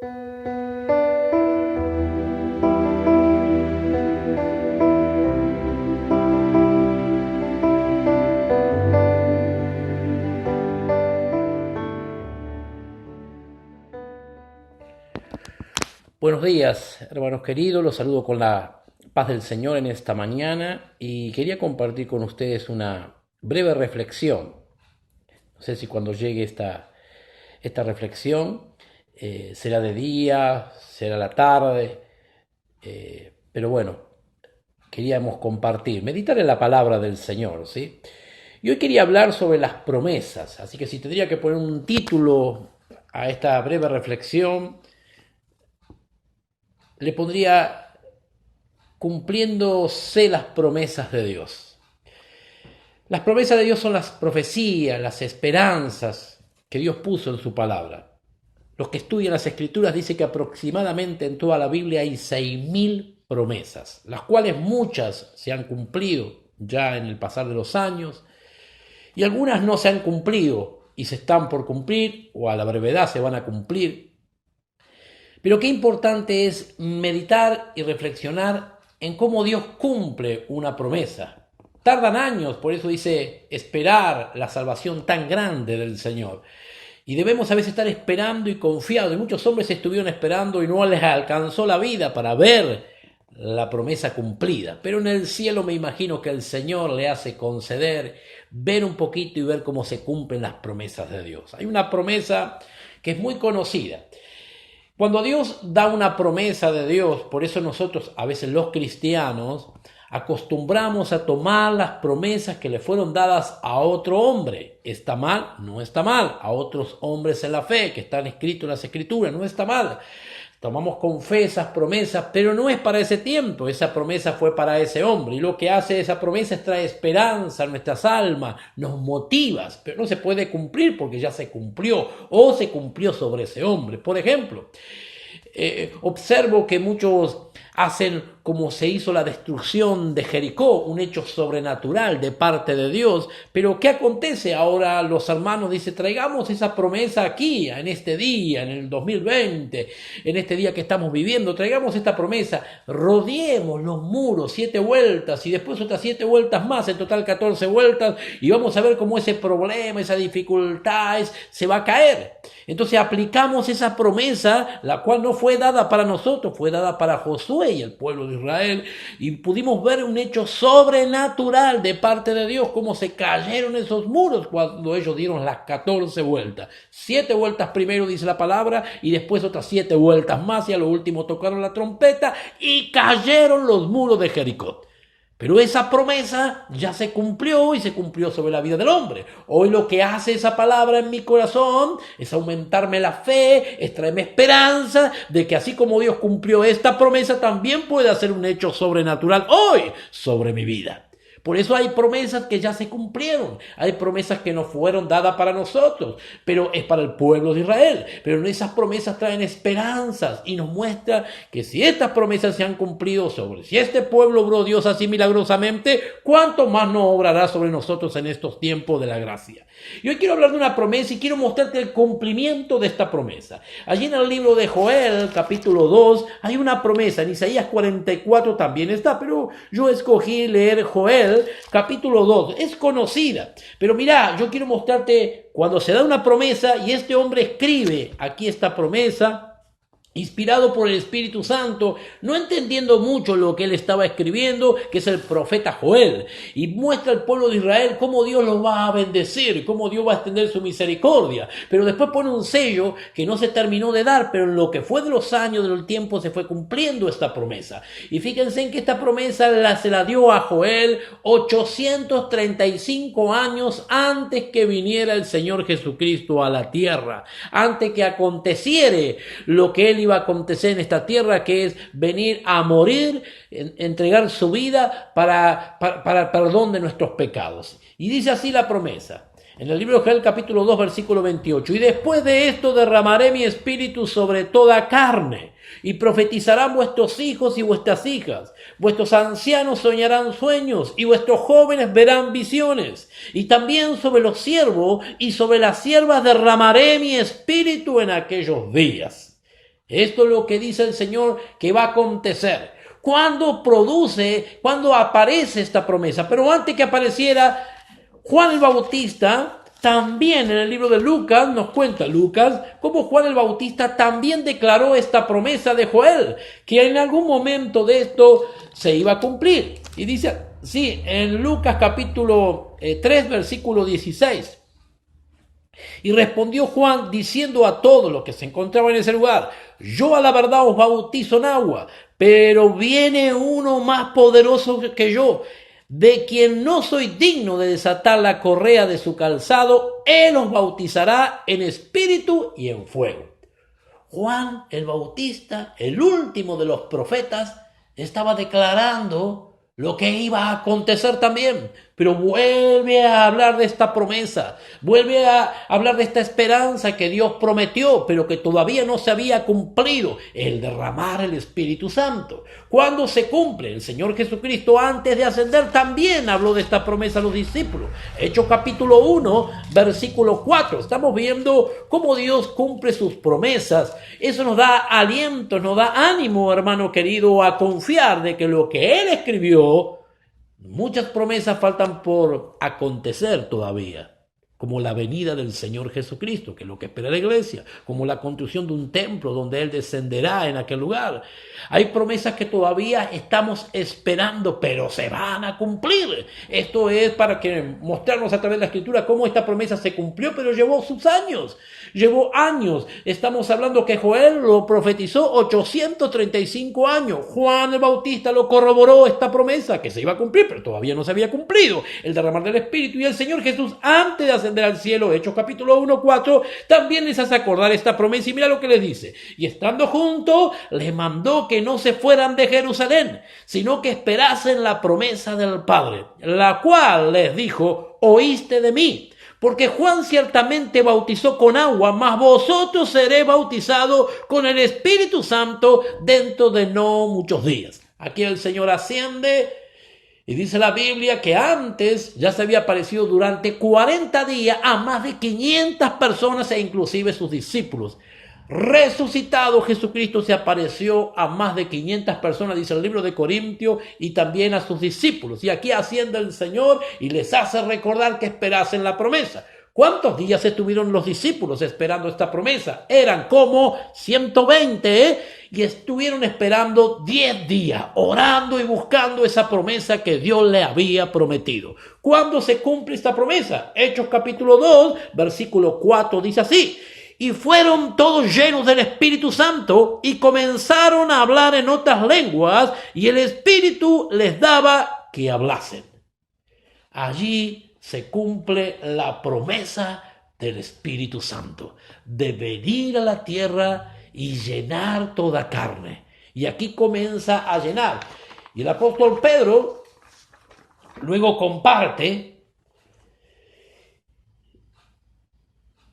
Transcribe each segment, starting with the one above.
Buenos días, hermanos queridos, los saludo con la paz del Señor en esta mañana y quería compartir con ustedes una breve reflexión. No sé si cuando llegue esta reflexión será de día, será la tarde, pero bueno, queríamos compartir, meditar en la palabra del Señor, ¿sí? Y hoy quería hablar sobre las promesas, así que si tendría que poner un título a esta breve reflexión, le pondría cumpliéndose las promesas de Dios. Las promesas de Dios son las profecías, las esperanzas que Dios puso en su palabra. Los que estudian las Escrituras dicen que aproximadamente en toda la Biblia hay 6.000 promesas, las cuales muchas se han cumplido ya en el pasar de los años y algunas no se han cumplido y se están por cumplir o a la brevedad se van a cumplir. Pero qué importante es meditar y reflexionar en cómo Dios cumple una promesa. Tardan años, por eso dice esperar la salvación tan grande del Señor. Y debemos a veces estar esperando y confiados. Y muchos hombres estuvieron esperando y no les alcanzó la vida para ver la promesa cumplida. Pero en el cielo me imagino que el Señor le hace conceder, ver un poquito y ver cómo se cumplen las promesas de Dios. Hay una promesa que es muy conocida. Cuando Dios da una promesa de Dios, por eso nosotros, a veces los cristianos, acostumbramos a tomar las promesas que le fueron dadas a otro hombre. ¿Está mal? No está mal. A otros hombres en la fe que están escritos en las Escrituras, no está mal. Tomamos con fe esas promesas, pero no es para ese tiempo. Esa promesa fue para ese hombre. Y lo que hace esa promesa es traer esperanza a nuestras almas, nos motiva, pero no se puede cumplir porque ya se cumplió o se cumplió sobre ese hombre. Por ejemplo, observo que muchos hacen como se hizo la destrucción de Jericó, un hecho sobrenatural de parte de Dios. Pero ¿qué acontece? Ahora los hermanos dicen, traigamos esa promesa aquí, en este día, en el 2020, en este día que estamos viviendo, traigamos esta promesa, rodeemos los muros 7 vueltas y después otras 7 vueltas más, en total 14 vueltas, y vamos a ver cómo ese problema, esa dificultad se va a caer. Entonces aplicamos esa promesa, la cual no fue dada para nosotros, fue dada para Josué y el pueblo de Israel, y pudimos ver un hecho sobrenatural de parte de Dios, cómo se cayeron esos muros cuando ellos dieron las 14 vueltas. 7 vueltas primero dice la palabra, y después otras 7 vueltas más, y a lo último tocaron la trompeta, y cayeron los muros de Jericó. Pero esa promesa ya se cumplió y se cumplió sobre la vida del hombre. Hoy lo que hace esa palabra en mi corazón es aumentarme la fe, es traerme esperanza de que así como Dios cumplió esta promesa, también puede hacer un hecho sobrenatural hoy sobre mi vida. Por eso hay promesas que ya se cumplieron, hay promesas que no fueron dadas para nosotros, pero es para el pueblo de Israel. Pero esas promesas traen esperanzas y nos muestran que si estas promesas se han cumplido si este pueblo obró Dios así milagrosamente, ¿cuánto más no obrará sobre nosotros en estos tiempos de la gracia? Y hoy quiero hablar de una promesa y quiero mostrarte el cumplimiento de esta promesa. Allí en el libro de Joel, capítulo 2, hay una promesa. En Isaías 44 también está, pero yo escogí leer Joel, capítulo 2. Es conocida, pero mira, yo quiero mostrarte cuando se da una promesa y este hombre escribe aquí esta promesa, inspirado por el Espíritu Santo, no entendiendo mucho lo que él estaba escribiendo, que es el profeta Joel, y muestra al pueblo de Israel cómo Dios los va a bendecir, cómo Dios va a extender su misericordia, pero después pone un sello que no se terminó de dar, pero en lo que fue de los años, del tiempo, se fue cumpliendo esta promesa. Y fíjense en que esta promesa se la dio a Joel 835 años antes que viniera el Señor Jesucristo a la tierra, antes que aconteciere lo que él iba a acontecer en esta tierra, que es venir a morir, entregar su vida para el perdón de nuestros pecados. Y dice así la promesa, en el libro de Joel capítulo 2 versículo 28, y después de esto derramaré mi espíritu sobre toda carne, y profetizarán vuestros hijos y vuestras hijas, vuestros ancianos soñarán sueños, y vuestros jóvenes verán visiones, y también sobre los siervos y sobre las siervas derramaré mi espíritu en aquellos días. Esto es lo que dice el Señor que va a acontecer. ¿Cuándo aparece esta promesa? Pero antes que apareciera, Juan el Bautista también en el libro de Lucas, nos cuenta Lucas, cómo Juan el Bautista también declaró esta promesa de Joel, que en algún momento de esto se iba a cumplir. Y dice, sí, en Lucas capítulo 3, versículo 16. Y respondió Juan diciendo a todos los que se encontraban en ese lugar: yo a la verdad os bautizo en agua, pero viene uno más poderoso que yo, de quien no soy digno de desatar la correa de su calzado. Él os bautizará en espíritu y en fuego. Juan el Bautista, el último de los profetas, estaba declarando lo que iba a acontecer también, pero vuelve a hablar de esta promesa, vuelve a hablar de esta esperanza que Dios prometió, pero que todavía no se había cumplido, el derramar el Espíritu Santo. ¿Cuándo se cumple? El Señor Jesucristo, antes de ascender, también habló de esta promesa a los discípulos. Hechos capítulo 1, versículo 4. Estamos viendo cómo Dios cumple sus promesas. Eso nos da aliento, nos da ánimo, hermano querido, a confiar de que lo que Él escribió, muchas promesas faltan por acontecer todavía, como la venida del Señor Jesucristo, que es lo que espera la iglesia, como la construcción de un templo donde Él descenderá en aquel lugar. Hay promesas que todavía estamos esperando, pero se van a cumplir. Esto es para que mostrarnos a través de la Escritura cómo esta promesa se cumplió, pero llevó sus años. Llevó años. Estamos hablando que Joel lo profetizó 835 años. Juan el Bautista lo corroboró esta promesa que se iba a cumplir, pero todavía no se había cumplido. El derramar del Espíritu, y el Señor Jesús, antes de ascender al cielo, Hechos capítulo 1, 4, también les hace acordar esta promesa. Y mira lo que les dice: y estando juntos, les mandó que no se fueran de Jerusalén, sino que esperasen la promesa del Padre, la cual les dijo: oíste de mí. Porque Juan ciertamente bautizó con agua, mas vosotros seréis bautizados con el Espíritu Santo dentro de no muchos días. Aquí el Señor asciende y dice la Biblia que antes ya se había aparecido durante 40 días a más de 500 personas e inclusive sus discípulos. Resucitado, Jesucristo se apareció a más de 500 personas, dice el libro de Corintios, y también a sus discípulos. Y aquí asciende el Señor y les hace recordar que esperasen la promesa. ¿Cuántos días estuvieron los discípulos esperando esta promesa? Eran como 120, y estuvieron esperando 10 días, orando y buscando esa promesa que Dios le había prometido. ¿Cuándo se cumple esta promesa? Hechos capítulo 2, versículo 4 dice así: y fueron todos llenos del Espíritu Santo y comenzaron a hablar en otras lenguas, y el Espíritu les daba que hablasen. Allí se cumple la promesa del Espíritu Santo, de venir a la tierra y llenar toda carne. Y aquí comienza a llenar. Y el apóstol Pedro luego comparte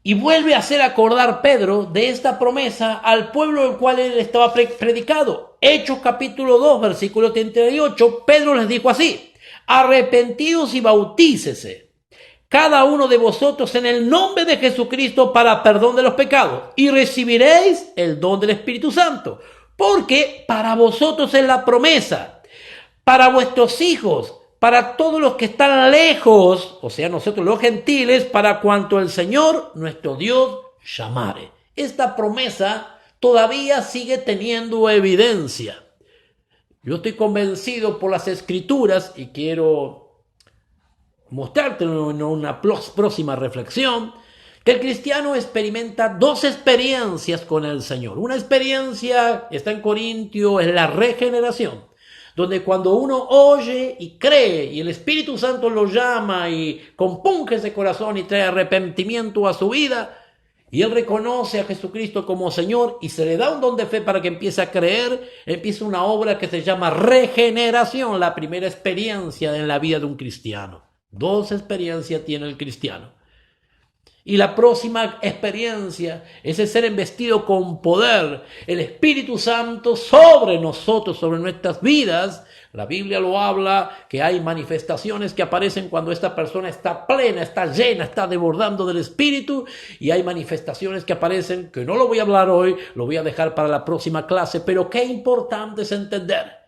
y vuelve a hacer acordar Pedro de esta promesa al pueblo del cual él estaba predicado. Hechos capítulo 2, versículo 38, Pedro les dijo así: arrepentidos y bautícese cada uno de vosotros en el nombre de Jesucristo para perdón de los pecados, y recibiréis el don del Espíritu Santo, porque para vosotros es la promesa, para vuestros hijos, para todos los que están lejos, o sea, nosotros los gentiles, para cuanto el Señor nuestro Dios llamare. Esta promesa todavía sigue teniendo evidencia. Yo estoy convencido por las Escrituras, y quiero mostrarte en una próxima reflexión, que el cristiano experimenta dos experiencias con el Señor. Una experiencia, está en Corintios, es la regeneración, donde cuando uno oye y cree y el Espíritu Santo lo llama y compunge ese corazón y trae arrepentimiento a su vida, y él reconoce a Jesucristo como Señor y se le da un don de fe para que empiece a creer, empieza una obra que se llama regeneración, la primera experiencia en la vida de un cristiano. Dos experiencias tiene el cristiano. Y la próxima experiencia es el ser investido con poder, el Espíritu Santo sobre nosotros, sobre nuestras vidas. La Biblia lo habla, que hay manifestaciones que aparecen cuando esta persona está plena, está llena, está desbordando del Espíritu. Y hay manifestaciones que aparecen, que no lo voy a hablar hoy, lo voy a dejar para la próxima clase, pero qué importante es entender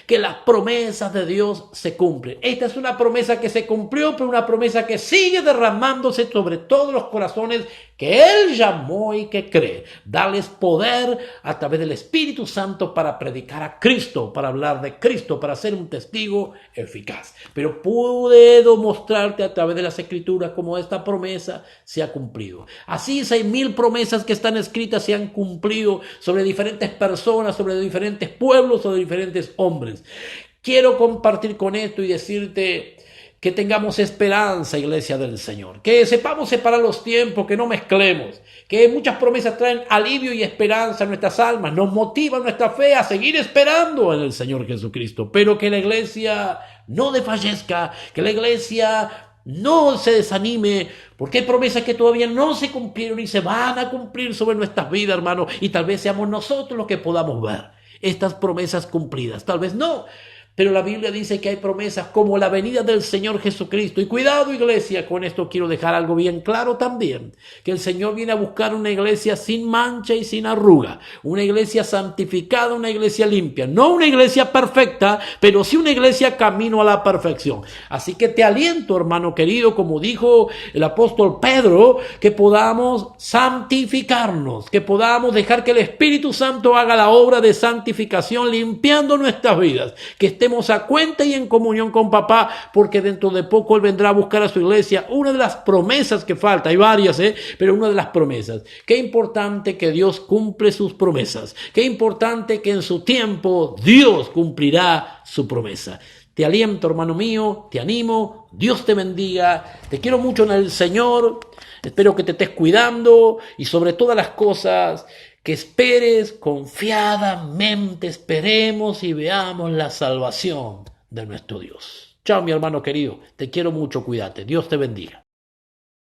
que las promesas de Dios se cumplen. Esta es una promesa que se cumplió, pero una promesa que sigue derramándose sobre todos los corazones que Él llamó y que cree. Darles poder a través del Espíritu Santo para predicar a Cristo, para hablar de Cristo, para ser un testigo eficaz. Pero puedo mostrarte a través de las Escrituras cómo esta promesa se ha cumplido. Así 6,000 promesas que están escritas se han cumplido sobre diferentes personas, sobre diferentes pueblos, sobre diferentes hombres. Quiero compartir con esto y decirte que tengamos esperanza, iglesia del Señor, que sepamos separar los tiempos, que no mezclemos, que muchas promesas traen alivio y esperanza a nuestras almas, nos motivan nuestra fe a seguir esperando en el Señor Jesucristo, pero que la iglesia no desfallezca, que la iglesia no se desanime, porque hay promesas que todavía no se cumplieron y se van a cumplir sobre nuestras vidas, hermanos, y tal vez seamos nosotros los que podamos ver estas promesas cumplidas, tal vez no. Pero la Biblia dice que hay promesas como la venida del Señor Jesucristo. Y cuidado, iglesia, con esto quiero dejar algo bien claro también. Que el Señor viene a buscar una iglesia sin mancha y sin arruga. Una iglesia santificada, una iglesia limpia. No una iglesia perfecta, pero sí una iglesia camino a la perfección. Así que te aliento, hermano querido, como dijo el apóstol Pedro, que podamos santificarnos. Que podamos dejar que el Espíritu Santo haga la obra de santificación, limpiando nuestras vidas. Que estemos a cuenta y en comunión con papá, porque dentro de poco Él vendrá a buscar a su iglesia. Una de las promesas que falta, hay varias, pero una de las promesas. Qué importante que Dios cumple sus promesas. Qué importante que en su tiempo Dios cumplirá su promesa. Te aliento, hermano mío, te animo, Dios te bendiga, te quiero mucho en el Señor, espero que te estés cuidando y sobre todas las cosas, que esperes confiadamente, esperemos y veamos la salvación de nuestro Dios. Chao, mi hermano querido, te quiero mucho, cuídate, Dios te bendiga.